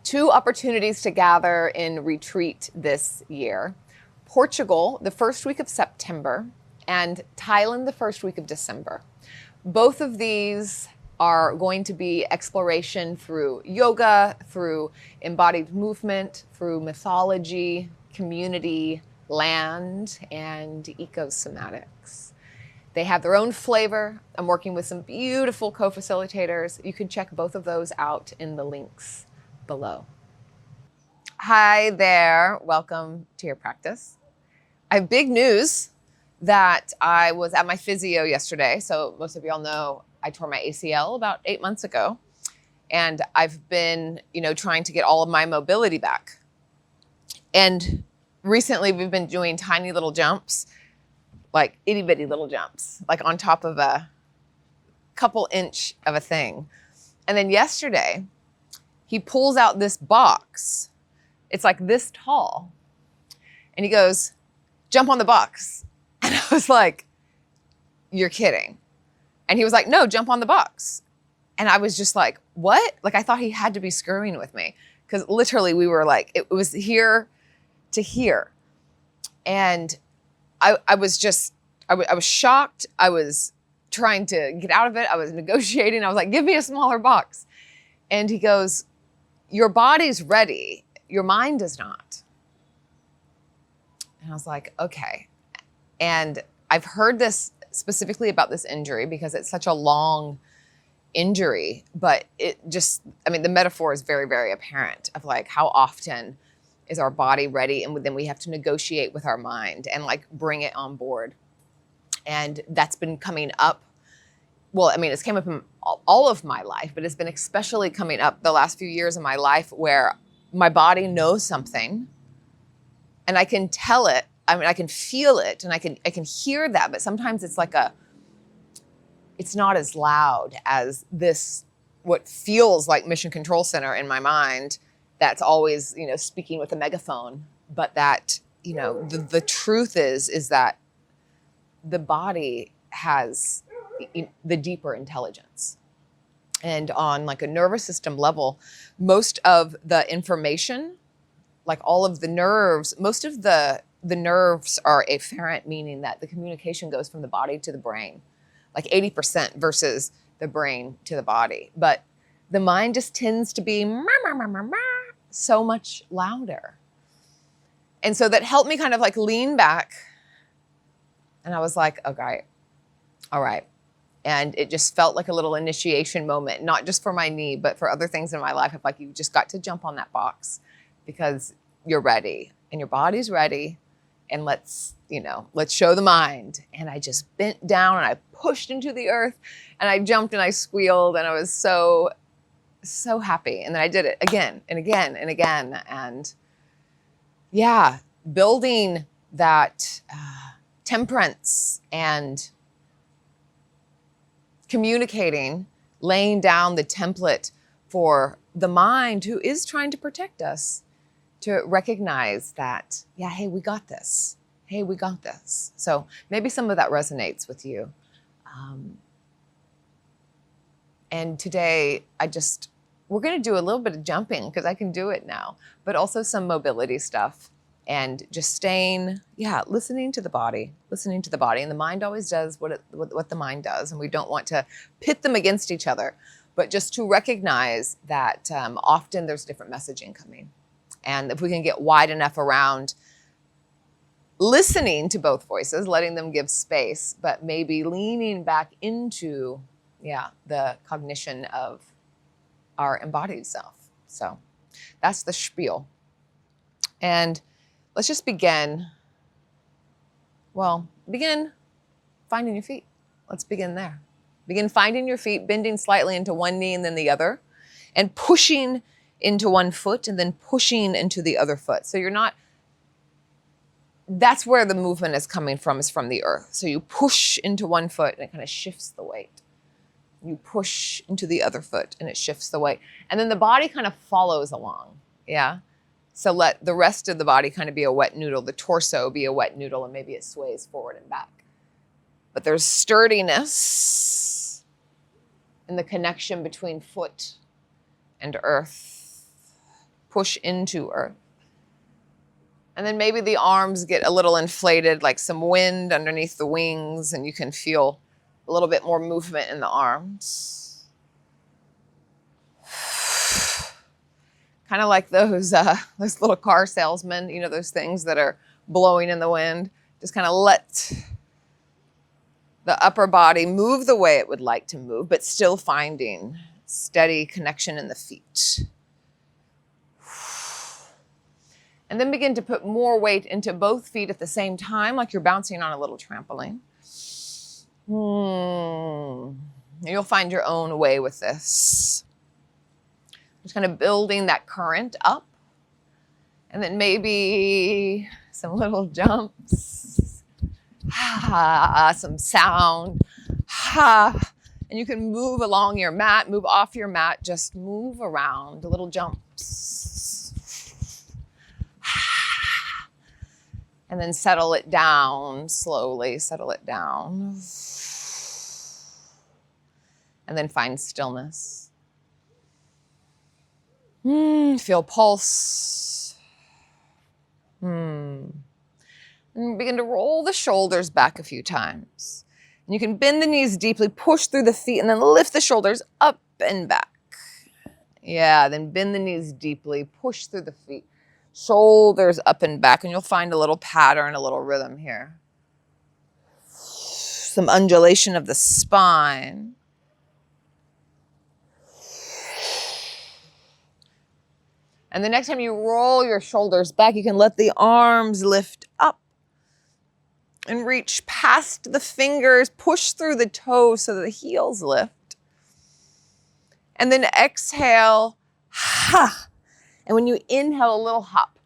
Two opportunities to gather in retreat this year. Portugal, the first week of September, and Thailand, the first week of December. Both of these are going to be exploration through yoga, through embodied movement, through mythology, community, land, and ecosomatics. They have their own flavor. I'm working with some beautiful co-facilitators. You can check both of those out in the links below. Hi there, welcome to your practice. I have big news that I was at my physio yesterday. So most of y'all know I tore my ACL about 8 months ago. And I've been, trying to get all of my mobility back. And recently we've been doing tiny little jumps, like itty bitty little jumps, like on top of a couple inch of a thing. And then yesterday, he pulls out this box. It's like this tall. And he goes, jump on the box. And I was like, you're kidding. And he was like, no, jump on the box. And I was just like, what? Like, I thought he had to be screwing with me. Because literally we were like, it was here to here. And I was shocked. I was trying to get out of it. I was negotiating. I was like, give me a smaller box. And he goes, your body's ready. Your mind is not. And I was like, okay. And I've heard this specifically about this injury because it's such a long injury, but the metaphor is very, very apparent of like how often is our body ready, and then we have to negotiate with our mind and like bring it on board. And that's been coming up. Well, it's came up in all of my life, but it's been especially coming up the last few years of my life where my body knows something and I can tell it. I can feel it and I can hear that, but sometimes it's like it's not as loud as this, what feels like mission control center in my mind that's always, speaking with a megaphone. But that, the truth is that the body has the deeper intelligence. And on like a nervous system level, most of the information, like all of the nerves, most of the nerves are afferent, meaning that the communication goes from the body to the brain, like 80% versus the brain to the body. But the mind just tends to be so much louder. And so that helped me kind of like lean back. And I was like, okay, all right. And it just felt like a little initiation moment, not just for my knee, but for other things in my life. Like, you just got to jump on that box because you're ready and your body's ready. And let's show the mind. And I just bent down and I pushed into the earth and I jumped and I squealed and I was so, so happy. And then I did it again and again and again. And yeah, building that temperance and communicating, laying down the template for the mind who is trying to protect us, to recognize that, yeah, hey, we got this. Hey, we got this. So maybe some of that resonates with you. And today, we're going to do a little bit of jumping because I can do it now, but also some mobility stuff and just listening to the body. And the mind always does what the mind does. And we don't want to pit them against each other, but just to recognize that often there's different messaging coming. And if we can get wide enough around listening to both voices, letting them give space, but maybe leaning back into, the cognition of our embodied self. So that's the spiel. And let's just begin finding your feet. Let's begin there. Begin finding your feet, bending slightly into one knee and then the other, and pushing into one foot and then pushing into the other foot. So that's where the movement is coming from, is from the earth. So you push into one foot and it kind of shifts the weight. You push into the other foot and it shifts the weight. And then the body kind of follows along, yeah? So let the rest of the body kind of be a wet noodle, the torso be a wet noodle, and maybe it sways forward and back. But there's sturdiness in the connection between foot and earth. push into earth. And then maybe the arms get a little inflated, like some wind underneath the wings, and you can feel a little bit more movement in the arms. Kind of like those little car salesmen, you know, those things that are blowing in the wind. Just kind of let the upper body move the way it would like to move, but still finding steady connection in the feet. And then begin to put more weight into both feet at the same time, like you're bouncing on a little trampoline. You'll find your own way with this. Just kind of building that current up. And then maybe some little jumps. Some sound. And you can move along your mat, move off your mat, just move around, little jumps. And then settle it down slowly, settle it down. And then find stillness. Feel pulse. And begin to roll the shoulders back a few times. And you can bend the knees deeply, push through the feet, and then lift the shoulders up and back. Yeah, then bend the knees deeply, push through the feet. Shoulders up and back, and you'll find a little pattern, a little rhythm here. Some undulation of the spine. And the next time you roll your shoulders back, you can let the arms lift up and reach past the fingers, push through the toes so that the heels lift. And then exhale, and when you inhale, a little hop.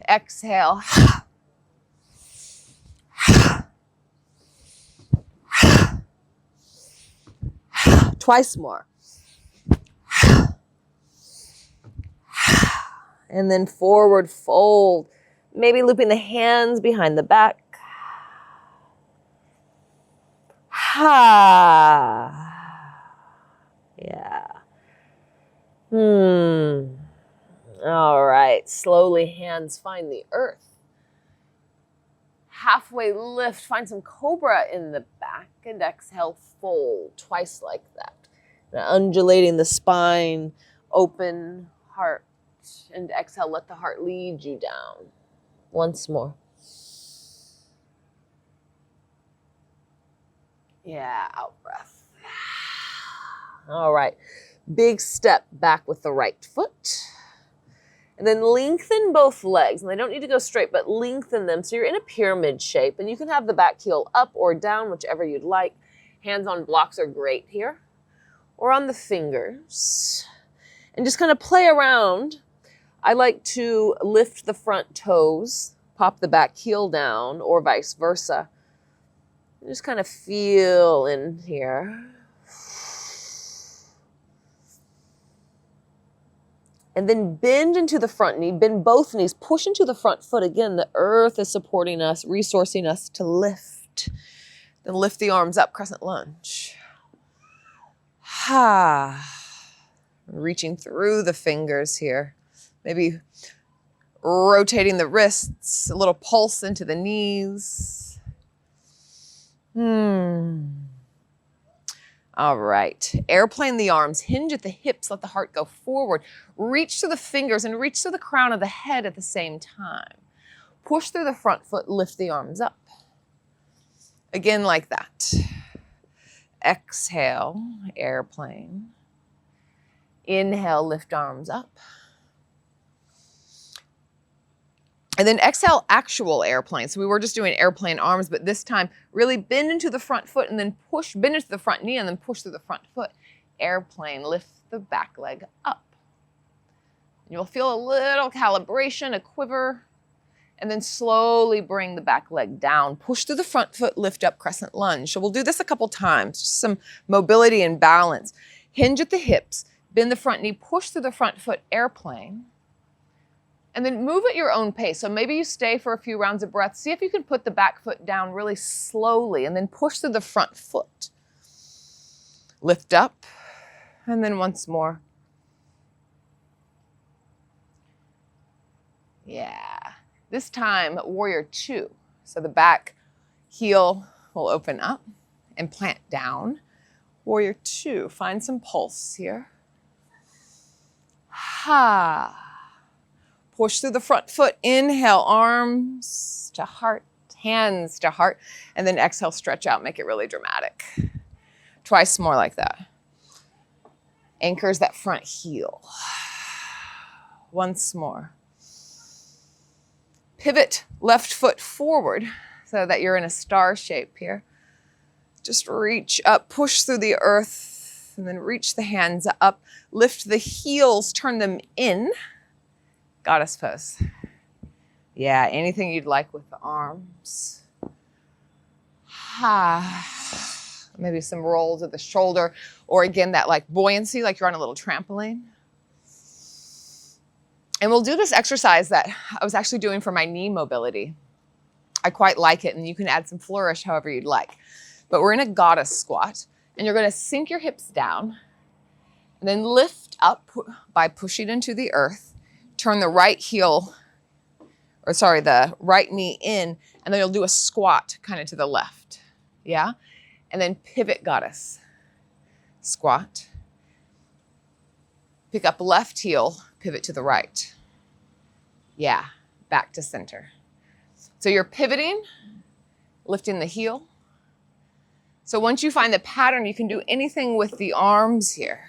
Exhale. Twice more. And then forward fold. Maybe looping the hands behind the back. Yeah. All right, slowly hands find the earth. Halfway lift, find some cobra in the back, and exhale, fold twice like that. Now, undulating the spine, open heart, and exhale, let the heart lead you down. Once more. Yeah, out breath. All right, big step back with the right foot. And then lengthen both legs. And they don't need to go straight, but lengthen them so you're in a pyramid shape. And you can have the back heel up or down, whichever you'd like. Hands on blocks are great here. Or on the fingers. And just kind of play around. I like to lift the front toes, pop the back heel down, or vice versa. Just kind of feel in here. And then bend into the front knee, bend both knees, push into the front foot. Again, the earth is supporting us, resourcing us to lift. Then lift the arms up, crescent lunge. Reaching through the fingers here. Maybe rotating the wrists, a little pulse into the knees. All right, airplane the arms, hinge at the hips, let the heart go forward. Reach to the fingers and reach to the crown of the head at the same time. Push through the front foot, lift the arms up. Again, like that. Exhale, airplane. Inhale, lift arms up. And then exhale, actual airplane. So we were just doing airplane arms, but this time really bend into the front foot and then push, bend into the front knee and then push through the front foot. Airplane, lift the back leg up. You'll feel a little calibration, a quiver, and then slowly bring the back leg down. Push through the front foot, lift up, crescent lunge. So we'll do this a couple times, just some mobility and balance. Hinge at the hips, bend the front knee, push through the front foot, airplane. And then move at your own pace. So maybe you stay for a few rounds of breath. See if you can put the back foot down really slowly and then push through the front foot. Lift up, and then once more. Yeah. This time, warrior two. So the back heel will open up and plant down. Warrior two. Find some pulse here. Ha. Push through the front foot. Inhale, arms to heart, hands to heart. And then exhale, stretch out, make it really dramatic. Twice more like that. Anchors that front heel. Once more. Pivot left foot forward so that you're in a star shape here. Just reach up, push through the earth, and then reach the hands up. Lift the heels, turn them in. Goddess pose. Yeah, anything you'd like with the arms. Maybe some rolls of the shoulder, or again, that like buoyancy, like you're on a little trampoline. And we'll do this exercise that I was actually doing for my knee mobility. I quite like it, and you can add some flourish however you'd like. But we're in a goddess squat, and you're gonna sink your hips down, and then lift up by pushing into the earth. Turn the right right knee in, and then you'll do a squat kind of to the left, yeah? And then pivot goddess, squat. Pick up left heel, pivot to the right. Yeah, back to center. So you're pivoting, lifting the heel. So once you find the pattern, you can do anything with the arms here.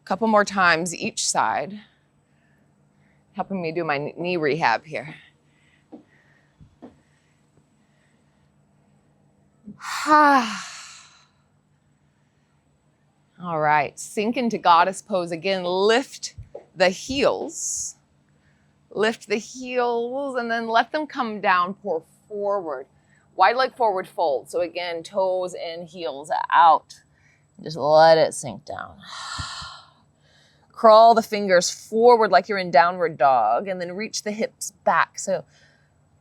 Couple more times each side. Helping me do my knee rehab here. All right, sink into goddess pose again. Lift the heels. Lift the heels and then let them come down, pour forward. Wide leg forward fold. So again, toes in, heels out. Just let it sink down. Crawl the fingers forward like you're in downward dog, and then reach the hips back. So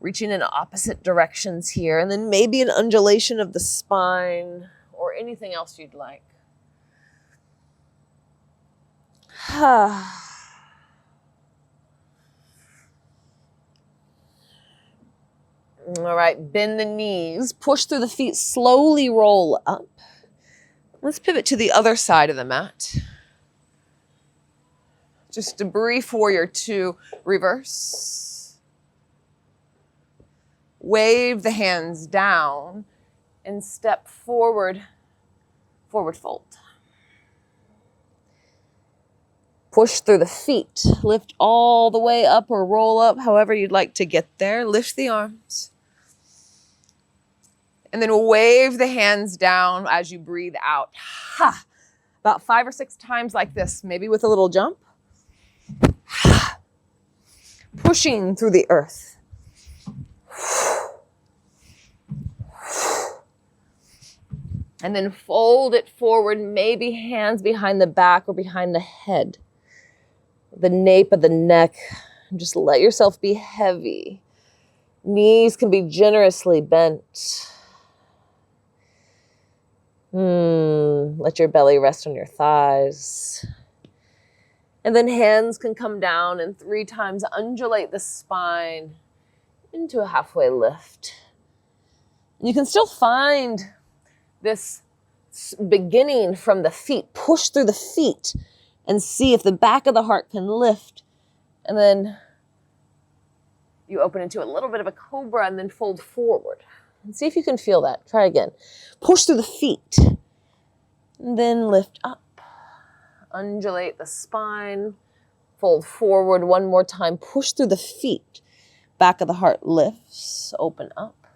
reaching in opposite directions here, and then maybe an undulation of the spine or anything else you'd like. All right, bend the knees, push through the feet, slowly roll up. Let's pivot to the other side of the mat. Just a brief warrior two, reverse. Wave the hands down and step forward, forward fold. Push through the feet, lift all the way up or roll up, however you'd like to get there. Lift the arms. And then wave the hands down as you breathe out. About 5 or 6 times like this, maybe with a little jump. Pushing through the earth. And then fold it forward, maybe hands behind the back or behind the head. The nape of the neck. Just let yourself be heavy. Knees can be generously bent. Let your belly rest on your thighs. And then hands can come down and 3 times undulate the spine into a halfway lift. You can still find this beginning from the feet. Push through the feet and see if the back of the heart can lift. And then you open into a little bit of a cobra and then fold forward. And see if you can feel that. Try again. Push through the feet. And then lift up. Undulate the spine. Fold forward one more time. Push through the feet. Back of the heart lifts. Open up.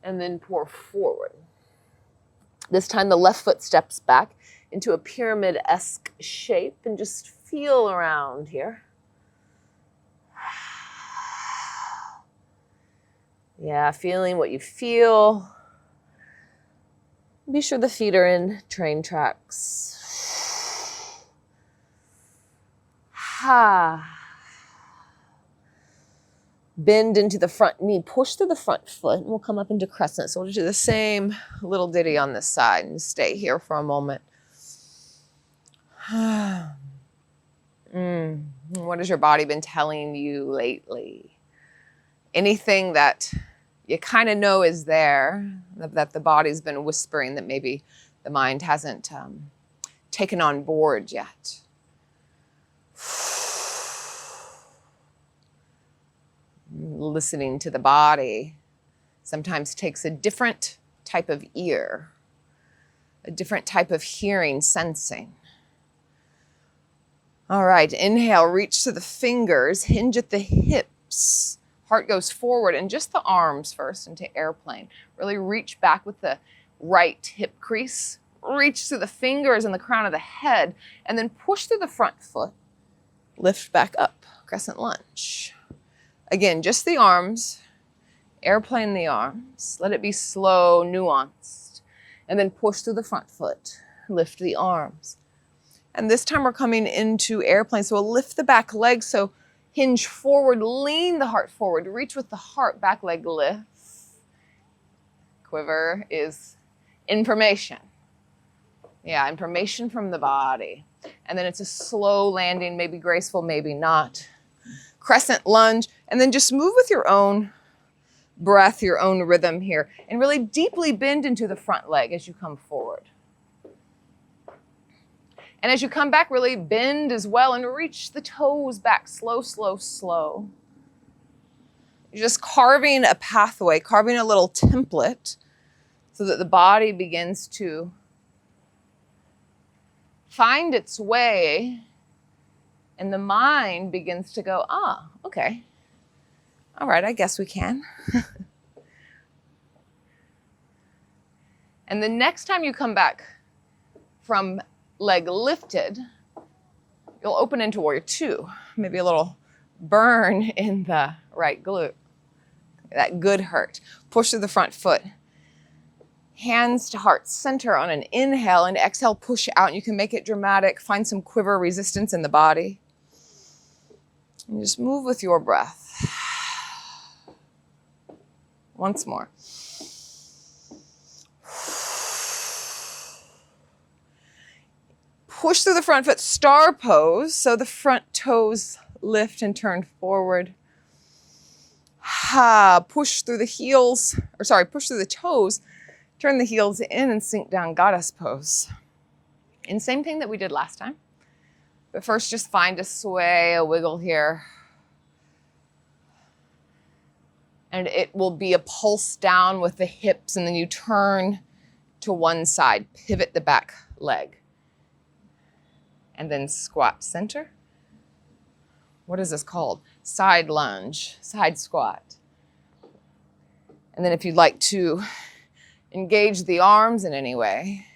And then pour forward. This time the left foot steps back into a pyramid-esque shape and just feel around here. Yeah, feeling what you feel. Be sure the feet are in train tracks. Bend into the front knee, push through the front foot, and we'll come up into crescent. So we'll just do the same little ditty on this side and stay here for a moment. What has your body been telling you lately? Anything that you kind of know is there, that the body's been whispering that maybe the mind hasn't taken on board yet? Listening to the body sometimes takes a different type of ear, a different type of hearing, sensing. All right, inhale, reach to the fingers, hinge at the hips. Heart goes forward, and just the arms first into airplane. Really reach back with the right hip crease. Reach to the fingers and the crown of the head, and then push through the front foot. Lift back up, crescent lunge. Again, just the arms, airplane the arms. Let it be slow, nuanced. And then push through the front foot, lift the arms. And this time we're coming into airplane, so we'll lift the back leg, so hinge forward, lean the heart forward, reach with the heart, back leg lifts. Quiver is information. Yeah, information from the body. And then it's a slow landing, maybe graceful, maybe not. Crescent lunge, and then just move with your own breath, your own rhythm here, and really deeply bend into the front leg as you come forward. And as you come back, really bend as well and reach the toes back, slow, slow, slow. You're just carving a pathway, carving a little template so that the body begins to find its way and the mind begins to go, okay. All right, I guess we can. And the next time you come back from leg lifted, you'll open into warrior two. Maybe a little burn in the right glute. That good hurt. Push through the front foot. Hands to heart center on an inhale, and exhale, push out. And you can make it dramatic. Find some quiver resistance in the body. And just move with your breath. Once more. Push through the front foot, star pose. So the front toes lift and turn forward. Push through the heels, push through the toes, turn the heels in and sink down, goddess pose. And same thing that we did last time. But first just find a sway, a wiggle here. And it will be a pulse down with the hips, and then you turn to one side, pivot the back leg. And then squat center. What is this called? Side lunge, side squat. And then if you'd like to engage the arms in any way.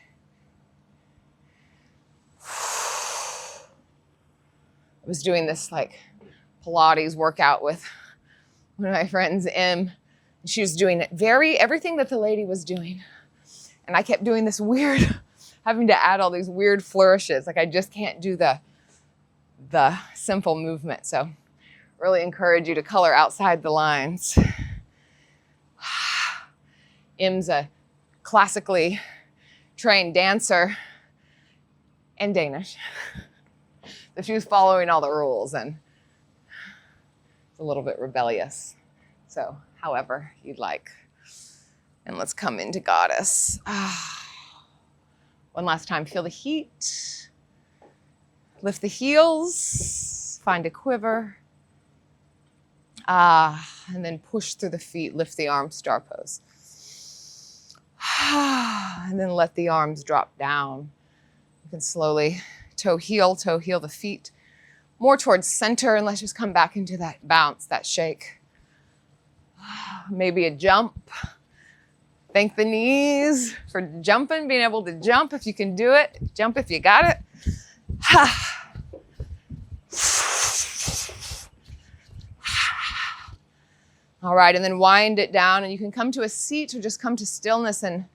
I was doing this like Pilates workout with one of my friends, Em. She was doing everything that the lady was doing. And I kept doing this weird, having to add all these weird flourishes. Like I just can't do the simple movement. So really encourage you to color outside the lines. Em's a classically trained dancer and Danish. So she was following all the rules and it's a little bit rebellious. So however you'd like. And let's come into goddess. One last time, feel the heat. Lift the heels, find a quiver. And then push through the feet, lift the arms, star pose. And then let the arms drop down. You can slowly toe heel the feet. More towards center, and let's just come back into that bounce, that shake. Maybe a jump. Thank the knees for jumping, being able to jump if you can do it. Jump if you got it. All right, and then wind it down, and you can come to a seat or just come to stillness and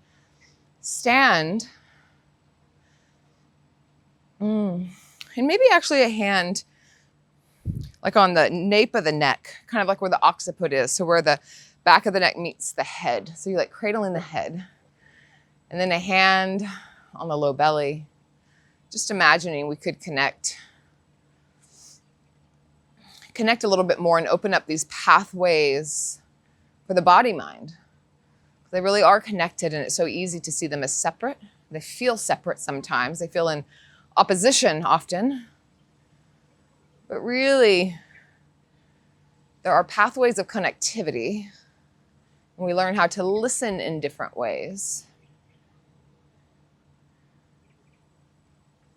stand. And maybe actually a hand like on the nape of the neck, kind of like where the occiput is, so where the back of the neck meets the head. So you're like cradling the head. And then a hand on the low belly, just imagining we could connect a little bit more and open up these pathways for the body mind. They really are connected, and it's so easy to see them as separate. They feel separate sometimes. They feel in opposition often. But really, there are pathways of connectivity, and we learn how to listen in different ways.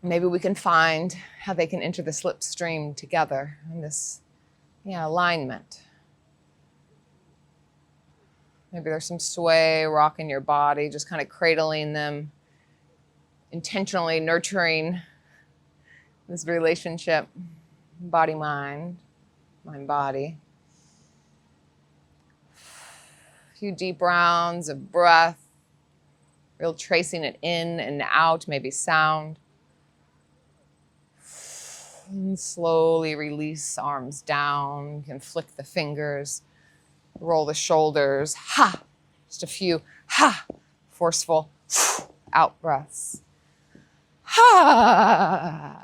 Maybe we can find how they can enter the slipstream together in this alignment. Maybe there's some sway, rock in your body, just kind of cradling them, intentionally nurturing this relationship, body-mind, mind-body. A few deep rounds of breath, real tracing it in and out, maybe sound. And slowly release arms down. You can flick the fingers. Roll the shoulders, ha! Just a few, ha! Forceful, out breaths. Ha!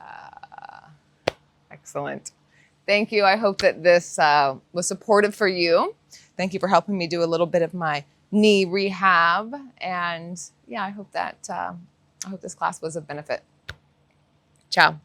Excellent. Thank you. I hope that this was supportive for you. Thank you for helping me do a little bit of my knee rehab. And I hope that I hope this class was of benefit. Ciao.